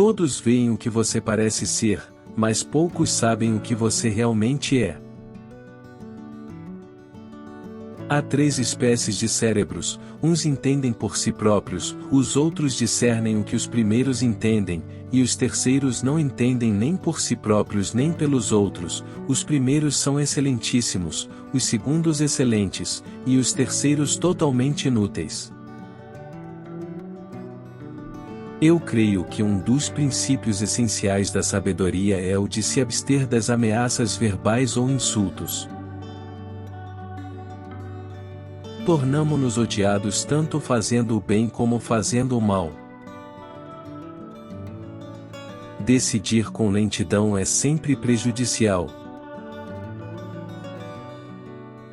Todos veem o que você parece ser, mas poucos sabem o que você realmente é. Há 3 espécies de cérebros, uns entendem por si próprios, os outros discernem o que os primeiros entendem, e os terceiros não entendem nem por si próprios nem pelos outros. Os primeiros são excelentíssimos, os segundos excelentes, e os terceiros totalmente inúteis. Eu creio que um dos princípios essenciais da sabedoria é o de se abster das ameaças verbais ou insultos. Tornamo-nos odiados tanto fazendo o bem como fazendo o mal. Decidir com lentidão é sempre prejudicial.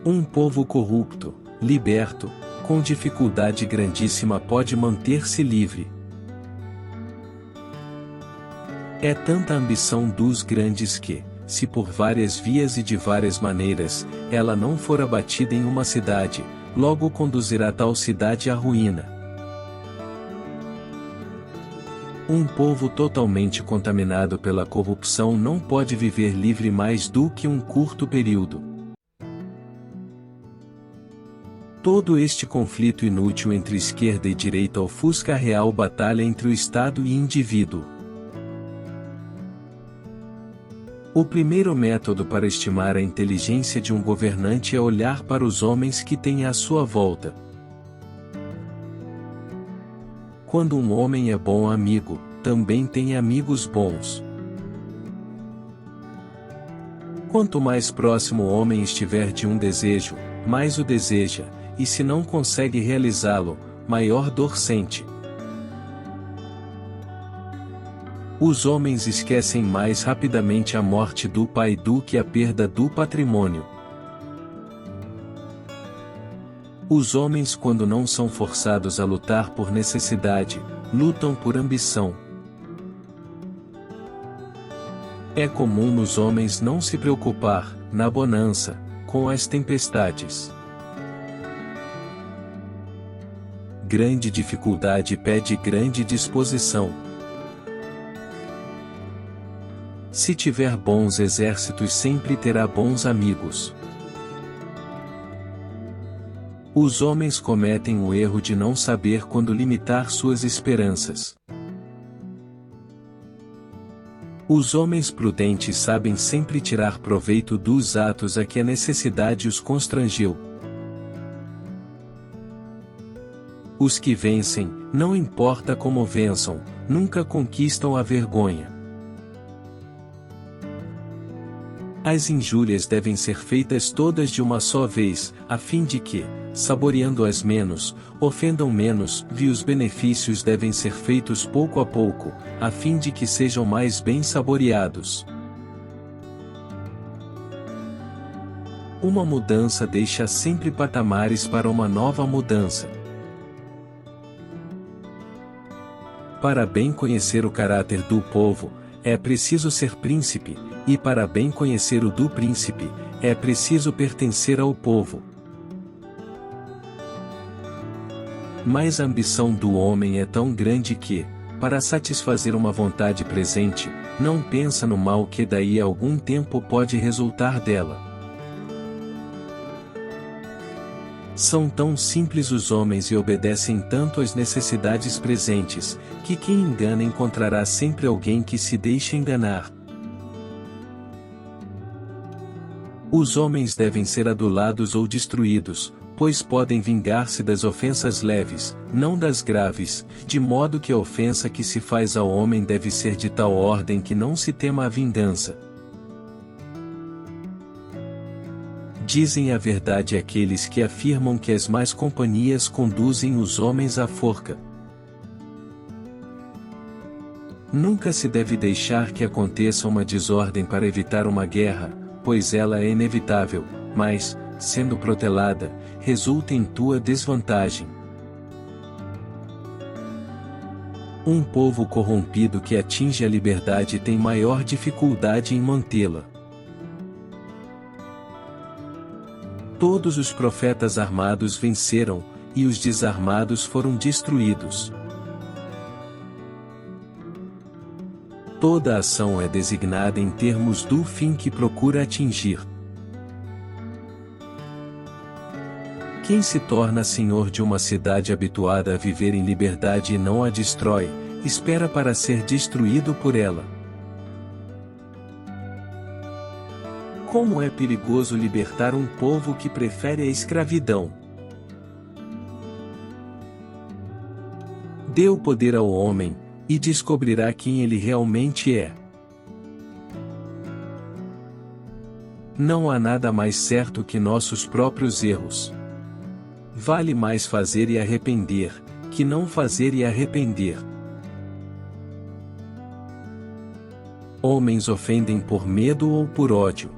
Um povo corrupto, liberto, com dificuldade grandíssima pode manter-se livre. É tanta a ambição dos grandes que, se por várias vias e de várias maneiras, ela não for abatida em uma cidade, logo conduzirá tal cidade à ruína. Um povo totalmente contaminado pela corrupção não pode viver livre mais do que um curto período. Todo este conflito inútil entre esquerda e direita ofusca a real batalha entre o Estado e indivíduo. O primeiro método para estimar a inteligência de um governante é olhar para os homens que tem à sua volta. Quando um homem é bom amigo, também tem amigos bons. Quanto mais próximo o homem estiver de um desejo, mais o deseja, e se não consegue realizá-lo, maior dor sente. Os homens esquecem mais rapidamente a morte do pai do que a perda do patrimônio. Os homens, quando não são forçados a lutar por necessidade, lutam por ambição. É comum nos homens não se preocupar, na bonança, com as tempestades. Grande dificuldade pede grande disposição. Se tiver bons exércitos, sempre terá bons amigos. Os homens cometem o erro de não saber quando limitar suas esperanças. Os homens prudentes sabem sempre tirar proveito dos atos a que a necessidade os constrangeu. Os que vencem, não importa como vençam, nunca conquistam a vergonha. As injúrias devem ser feitas todas de uma só vez, a fim de que, saboreando-as menos, ofendam menos, e os benefícios devem ser feitos pouco a pouco, a fim de que sejam mais bem saboreados. Uma mudança deixa sempre patamares para uma nova mudança. Para bem conhecer o caráter do povo, é preciso ser príncipe, e para bem conhecer o do príncipe, é preciso pertencer ao povo. Mas a ambição do homem é tão grande que, para satisfazer uma vontade presente, não pensa no mal que daí a algum tempo pode resultar dela. São tão simples os homens e obedecem tanto às necessidades presentes, que quem engana encontrará sempre alguém que se deixe enganar. Os homens devem ser adulados ou destruídos, pois podem vingar-se das ofensas leves, não das graves, de modo que a ofensa que se faz ao homem deve ser de tal ordem que não se tema a vingança. Dizem a verdade aqueles que afirmam que as más companhias conduzem os homens à forca. Nunca se deve deixar que aconteça uma desordem para evitar uma guerra, pois ela é inevitável, mas, sendo protelada, resulta em tua desvantagem. Um povo corrompido que atinge a liberdade tem maior dificuldade em mantê-la. Todos os profetas armados venceram, e os desarmados foram destruídos. Toda ação é designada em termos do fim que procura atingir. Quem se torna senhor de uma cidade habituada a viver em liberdade e não a destrói, espera para ser destruído por ela. Como é perigoso libertar um povo que prefere a escravidão. Dê o poder ao homem, e descobrirá quem ele realmente é. Não há nada mais certo que nossos próprios erros. Vale mais fazer e arrepender, que não fazer e arrepender. Homens ofendem por medo ou por ódio.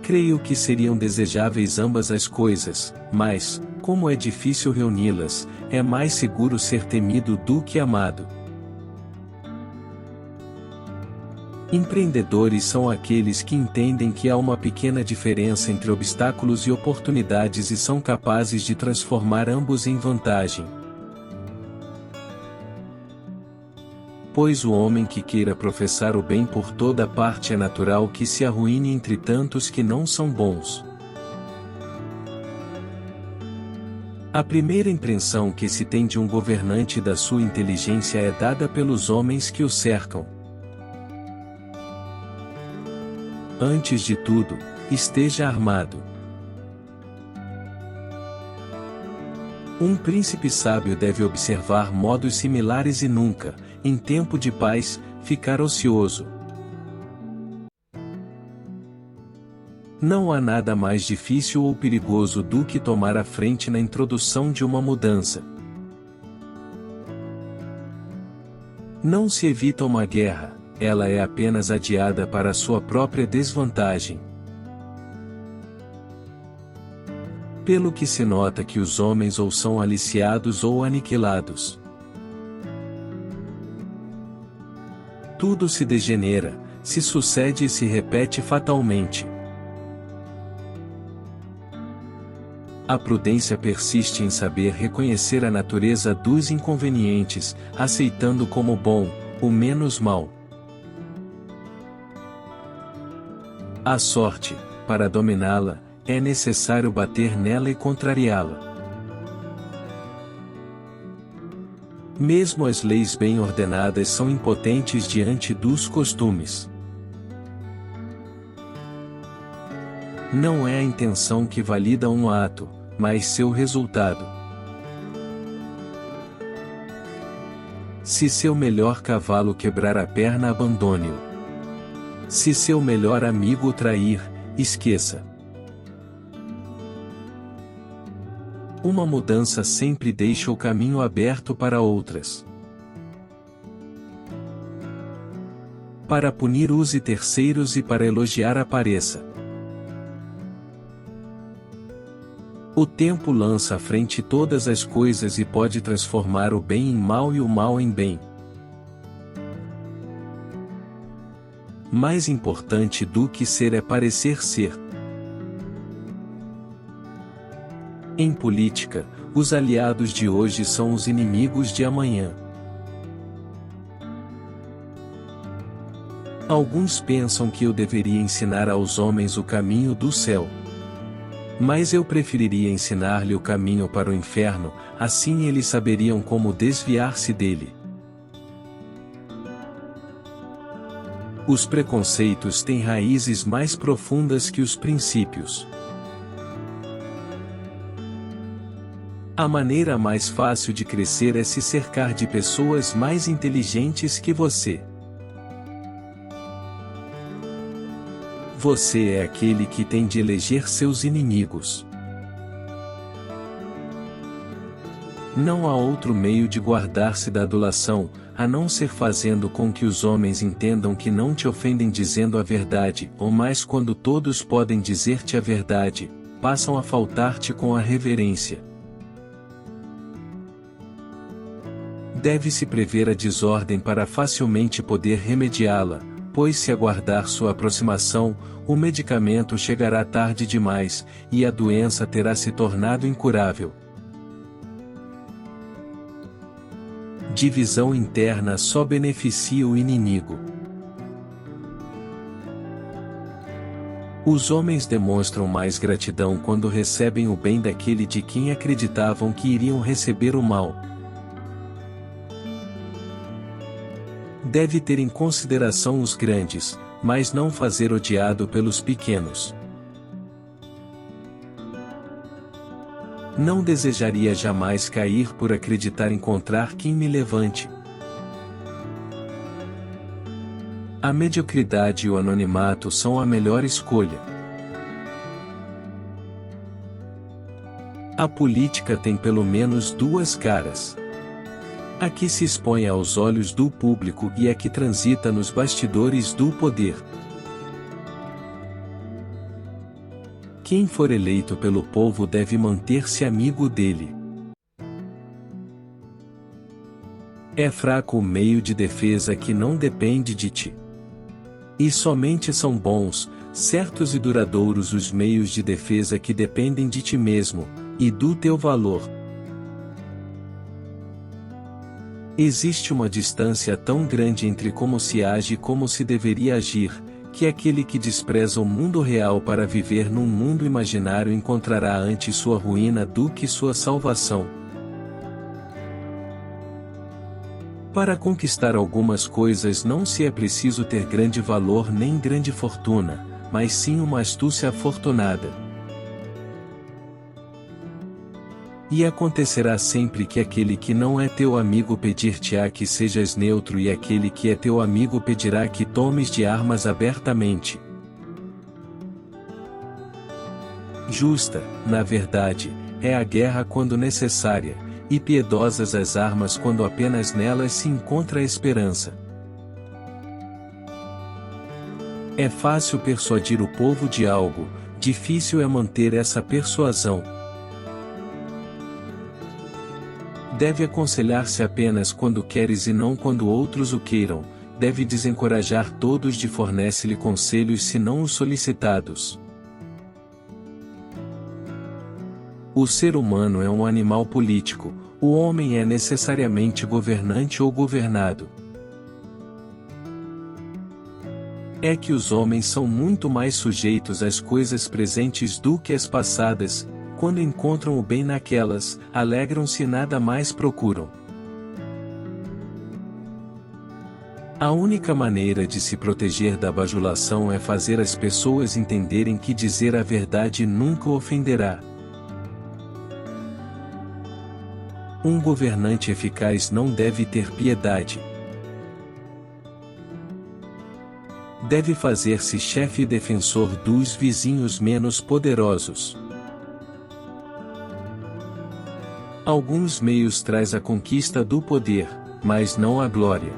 Creio que seriam desejáveis ambas as coisas, mas, como é difícil reuni-las, é mais seguro ser temido do que amado. Empreendedores são aqueles que entendem que há uma pequena diferença entre obstáculos e oportunidades e são capazes de transformar ambos em vantagem. Pois o homem que queira professar o bem por toda parte é natural que se arruíne entre tantos que não são bons. A primeira impressão que se tem de um governante da sua inteligência é dada pelos homens que o cercam. Antes de tudo, esteja armado. Um príncipe sábio deve observar modos similares e nunca, em tempo de paz, ficar ocioso. Não há nada mais difícil ou perigoso do que tomar a frente na introdução de uma mudança. Não se evita uma guerra, ela é apenas adiada para sua própria desvantagem. Pelo que se nota que os homens ou são aliciados ou aniquilados. Tudo se degenera, se sucede e se repete fatalmente. A prudência persiste em saber reconhecer a natureza dos inconvenientes, aceitando como bom, o menos mal. A sorte, para dominá-la, é necessário bater nela e contrariá-la. Mesmo as leis bem ordenadas são impotentes diante dos costumes. Não é a intenção que valida um ato, mas seu resultado. Se seu melhor cavalo quebrar a perna, abandone-o. Se seu melhor amigo o trair, esqueça. Uma mudança sempre deixa o caminho aberto para outras. Para punir, use terceiros e para elogiar, apareça. O tempo lança à frente todas as coisas e pode transformar o bem em mal e o mal em bem. Mais importante do que ser é parecer ser. Em política, os aliados de hoje são os inimigos de amanhã. Alguns pensam que eu deveria ensinar aos homens o caminho do céu. Mas eu preferiria ensinar-lhe o caminho para o inferno, assim eles saberiam como desviar-se dele. Os preconceitos têm raízes mais profundas que os princípios. A maneira mais fácil de crescer é se cercar de pessoas mais inteligentes que você. Você é aquele que tem de eleger seus inimigos. Não há outro meio de guardar-se da adulação, a não ser fazendo com que os homens entendam que não te ofendem dizendo a verdade, ou mais quando todos podem dizer-te a verdade, passam a faltar-te com a reverência. Deve-se prever a desordem para facilmente poder remediá-la, pois se aguardar sua aproximação, o medicamento chegará tarde demais, e a doença terá se tornado incurável. Divisão interna só beneficia o inimigo. Os homens demonstram mais gratidão quando recebem o bem daquele de quem acreditavam que iriam receber o mal. Deve ter em consideração os grandes, mas não fazer odiado pelos pequenos. Não desejaria jamais cair por acreditar encontrar quem me levante. A mediocridade e o anonimato são a melhor escolha. A política tem pelo menos duas caras. A que se expõe aos olhos do público e a que transita nos bastidores do poder. Quem for eleito pelo povo deve manter-se amigo dele. É fraco o meio de defesa que não depende de ti. E somente são bons, certos e duradouros os meios de defesa que dependem de ti mesmo, e do teu valor. Existe uma distância tão grande entre como se age e como se deveria agir, que aquele que despreza o mundo real para viver num mundo imaginário encontrará antes sua ruína do que sua salvação. Para conquistar algumas coisas não se é preciso ter grande valor nem grande fortuna, mas sim uma astúcia afortunada. E acontecerá sempre que aquele que não é teu amigo pedir-te-á que sejas neutro e aquele que é teu amigo pedirá que tomes de armas abertamente. Justa, na verdade, é a guerra quando necessária, e piedosas as armas quando apenas nelas se encontra a esperança. É fácil persuadir o povo de algo, difícil é manter essa persuasão. Deve aconselhar-se apenas quando queres e não quando outros o queiram, deve desencorajar todos de fornece-lhe conselhos se não os solicitados. O ser humano é um animal político, o homem é necessariamente governante ou governado. É que os homens são muito mais sujeitos às coisas presentes do que às passadas, quando encontram o bem naquelas, alegram-se e nada mais procuram. A única maneira de se proteger da bajulação é fazer as pessoas entenderem que dizer a verdade nunca ofenderá. Um governante eficaz não deve ter piedade. Deve fazer-se chefe e defensor dos vizinhos menos poderosos. Alguns meios traz a conquista do poder, mas não a glória.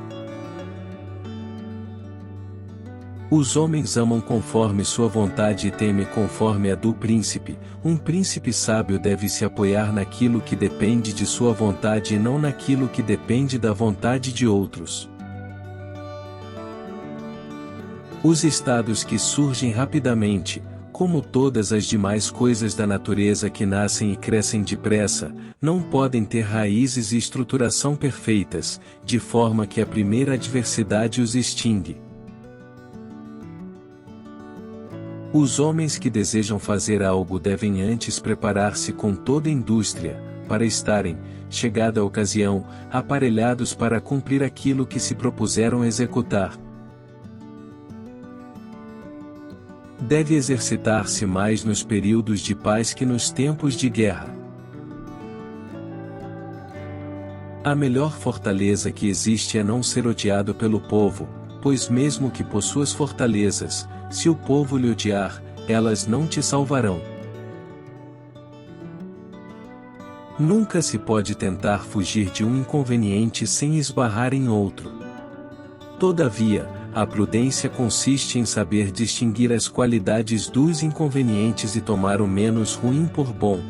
Os homens amam conforme sua vontade e temem conforme a do príncipe. Um príncipe sábio deve se apoiar naquilo que depende de sua vontade e não naquilo que depende da vontade de outros. Os estados que surgem rapidamente, como todas as demais coisas da natureza que nascem e crescem depressa, não podem ter raízes e estruturação perfeitas, de forma que a primeira adversidade os extingue. Os homens que desejam fazer algo devem antes preparar-se com toda a indústria, para estarem, chegada a ocasião, aparelhados para cumprir aquilo que se propuseram executar. Deve exercitar-se mais nos períodos de paz que nos tempos de guerra. A melhor fortaleza que existe é não ser odiado pelo povo, pois mesmo que possuas fortalezas, se o povo lhe odiar, elas não te salvarão. Nunca se pode tentar fugir de um inconveniente sem esbarrar em outro. Todavia, a prudência consiste em saber distinguir as qualidades dos inconvenientes e tomar o menos ruim por bom.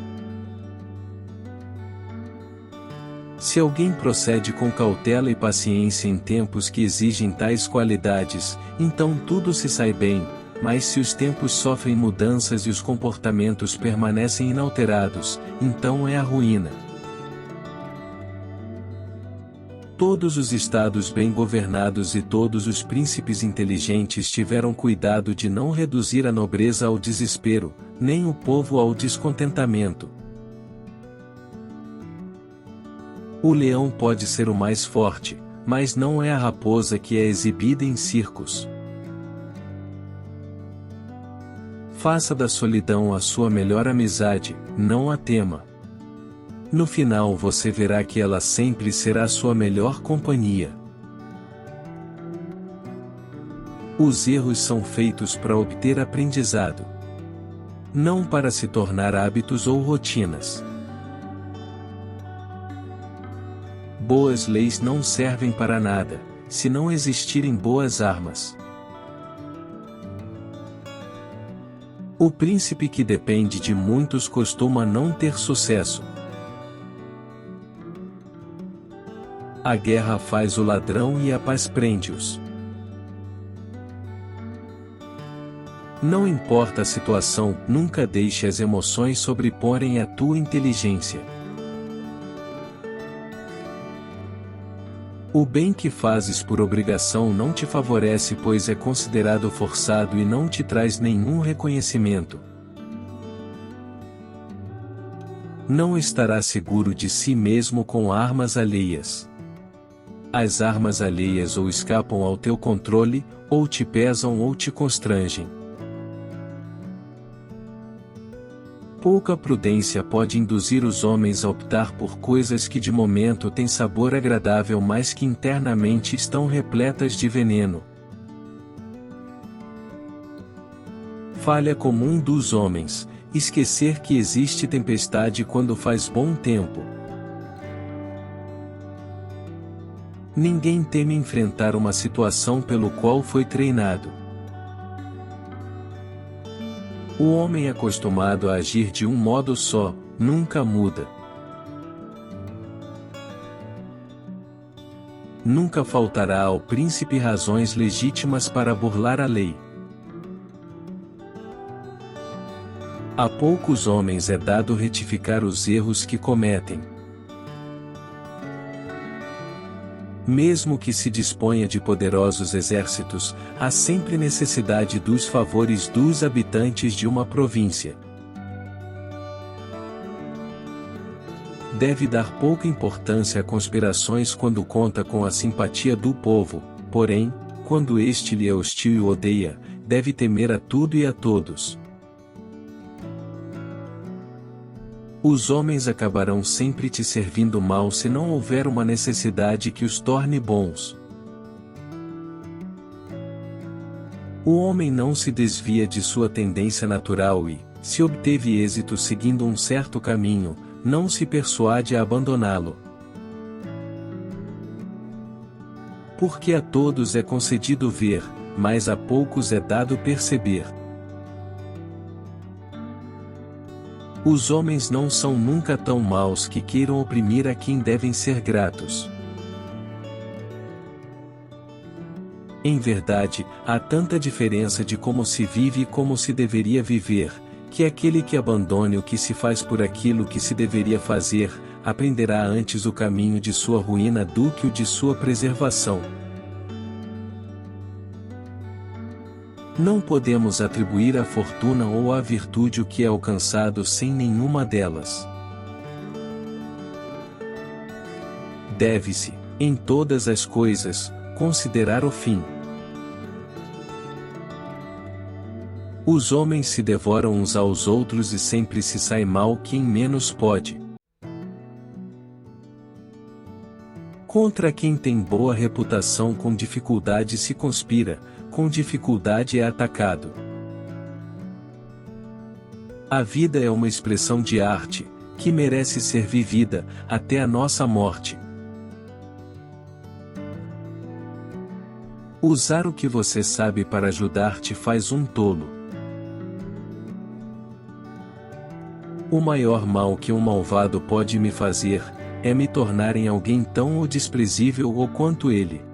Se alguém procede com cautela e paciência em tempos que exigem tais qualidades, então tudo se sai bem, mas se os tempos sofrem mudanças e os comportamentos permanecem inalterados, então é a ruína. Todos os estados bem governados e todos os príncipes inteligentes tiveram cuidado de não reduzir a nobreza ao desespero, nem o povo ao descontentamento. O leão pode ser o mais forte, mas não é a raposa que é exibida em circos. Faça da solidão a sua melhor amizade, não a tema. No final você verá que ela sempre será sua melhor companhia. Os erros são feitos para obter aprendizado, não para se tornar hábitos ou rotinas. Boas leis não servem para nada, se não existirem boas armas. O príncipe que depende de muitos costuma não ter sucesso. A guerra faz o ladrão e a paz prende-os. Não importa a situação, nunca deixe as emoções sobreporem a tua inteligência. O bem que fazes por obrigação não te favorece, pois é considerado forçado e não te traz nenhum reconhecimento. Não estará seguro de si mesmo com armas alheias. As armas alheias ou escapam ao teu controle, ou te pesam ou te constrangem. Pouca prudência pode induzir os homens a optar por coisas que de momento têm sabor agradável, mas que internamente estão repletas de veneno. Falha comum dos homens: esquecer que existe tempestade quando faz bom tempo. Ninguém teme enfrentar uma situação pelo qual foi treinado. O homem acostumado a agir de um modo só, nunca muda. Nunca faltará ao príncipe razões legítimas para burlar a lei. A poucos homens é dado retificar os erros que cometem. Mesmo que se disponha de poderosos exércitos, há sempre necessidade dos favores dos habitantes de uma província. Deve dar pouca importância a conspirações quando conta com a simpatia do povo, porém, quando este lhe é hostil e o odeia, deve temer a tudo e a todos. Os homens acabarão sempre te servindo mal se não houver uma necessidade que os torne bons. O homem não se desvia de sua tendência natural e, se obteve êxito seguindo um certo caminho, não se persuade a abandoná-lo. Porque a todos é concedido ver, mas a poucos é dado perceber. Os homens não são nunca tão maus que queiram oprimir a quem devem ser gratos. Em verdade, há tanta diferença de como se vive e como se deveria viver, que aquele que abandone o que se faz por aquilo que se deveria fazer, aprenderá antes o caminho de sua ruína do que o de sua preservação. Não podemos atribuir à fortuna ou à virtude o que é alcançado sem nenhuma delas. Deve-se, em todas as coisas, considerar o fim. Os homens se devoram uns aos outros e sempre se sai mal quem menos pode. Contra quem tem boa reputação com dificuldade se conspira, com dificuldade é atacado. A vida é uma expressão de arte, que merece ser vivida, até a nossa morte. Usar o que você sabe para ajudar-te faz um tolo. O maior mal que um malvado pode me fazer, é me tornar em alguém tão desprezível ou quanto ele.